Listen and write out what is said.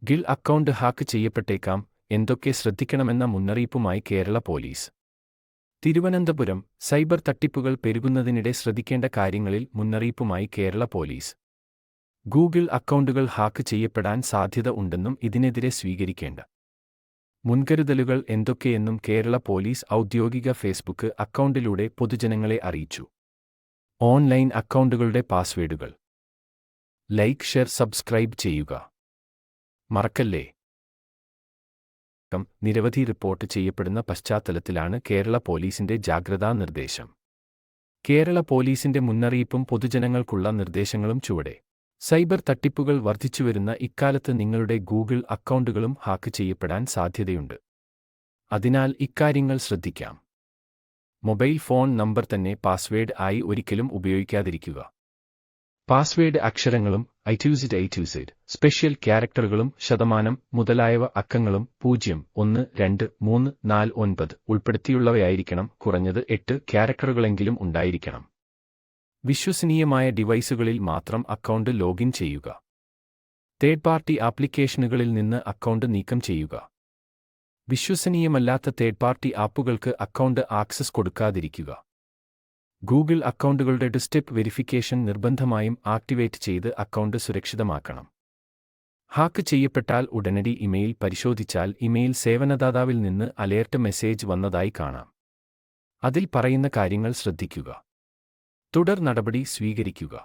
Gill account hack ചെയ്യപ്പെട്ടേക്കാം, എന്തൊക്കെ ശ്രദ്ധിക്കണമെന്ന മുന്നറിയിപ്പുമായി Kerala police. Thiruvananthapuram cyber തട്ടിപ്പുകൾ പെരുകുന്നതിനിടെ ശ്രദ്ധിക്കേണ്ട കാര്യങ്ങളിൽ മുന്നറിയിപ്പുമായി കേരള പോലീസ്. ഗൂഗിൾ അക്കൗണ്ടുകൾ ഹാക്ക് ചെയ്യപ്പെടാൻ സാധ്യത ഉണ്ടെന്നും ഇതിനെതിരെ സ്വീകരിക്കേണ്ട മുൻകരുതലുകൾ എന്തൊക്കെയെന്നും കേരള പോലീസ് ഔദ്യോഗിക ഫേസ്ബുക്ക് അക്കൗണ്ടിലൂടെ പൊതുജനങ്ങളെ അറിയിച്ചു. ഓൺലൈൻ അക്കൗണ്ടുകളുടെ പാസ്വേഡുകൾ ലൈക്ക്, ഷെയർ, സബ്സ്ക്രൈബ് ചെയ്യുക മറക്കല്ലേ. നിരവധി റിപ്പോർട്ട് ചെയ്യപ്പെടുന്ന പശ്ചാത്തലത്തിലാണ് കേരള പോലീസിന്റെ ജാഗ്രതാ നിർദ്ദേശം. കേരള പോലീസിന്റെ മുന്നറിയിപ്പും പൊതുജനങ്ങൾക്കുള്ള നിർദ്ദേശങ്ങളും ചുവടെ. സൈബർ തട്ടിപ്പുകൾ വർദ്ധിച്ചുവരുന്ന ഇക്കാലത്ത് നിങ്ങളുടെ ഗൂഗിൾ അക്കൗണ്ടുകളും ഹാക്ക് ചെയ്യപ്പെടാൻ സാധ്യതയുണ്ട്. അതിനാൽ ഇക്കാര്യങ്ങൾ ശ്രദ്ധിക്കാം. മൊബൈൽ ഫോൺ നമ്പർ തന്നെ പാസ്വേഡ് ആയി ഒരിക്കലും ഉപയോഗിക്കാതിരിക്കുക. പാസ്വേഡ് അക്ഷരങ്ങളും ഐറ്റൂസിഡ് സ്പെഷ്യൽ ക്യാരക്ടറുകളും ശതമാനം മുതലായവ അക്കങ്ങളും 0, 1, 2, 3, 4, 9 ഉൾപ്പെടുത്തിയുള്ളവയായിരിക്കണം. കുറഞ്ഞത് 8 ക്യാരക്ടറുകളെങ്കിലും ഉണ്ടായിരിക്കണം. വിശ്വസനീയമായ ഡിവൈസുകളിൽ മാത്രം അക്കൗണ്ട് ലോഗിൻ ചെയ്യുക. തേർഡ് പാർട്ടി ആപ്ലിക്കേഷനുകളിൽ നിന്ന് അക്കൗണ്ട് നീക്കം ചെയ്യുക. വിശ്വസനീയമല്ലാത്ത തേർഡ് പാർട്ടി ആപ്പുകൾക്ക് അക്കൗണ്ട് ആക്സസ് കൊടുക്കാതിരിക്കുക. ഗൂഗിൾ അക്കൗണ്ടുകളുടെ 2 സ്റ്റെപ്പ് വെരിഫിക്കേഷൻ നിർബന്ധമായും ആക്ടിവേറ്റ് ചെയ്ത് അക്കൗണ്ട് സുരക്ഷിതമാക്കണം. ഹാക്ക് ചെയ്യപ്പെട്ടാൽ ഉടനടി ഇമെയിൽ പരിശോധിച്ചാൽ ഇമെയിൽ സേവനദാതാവിൽ നിന്ന് അലേർട്ട് മെസ്സേജ് വന്നതായി കാണാം. അതിൽ പറയുന്ന കാര്യങ്ങൾ ശ്രദ്ധിക്കുക. തുടർ നടപടി സ്വീകരിക്കുക.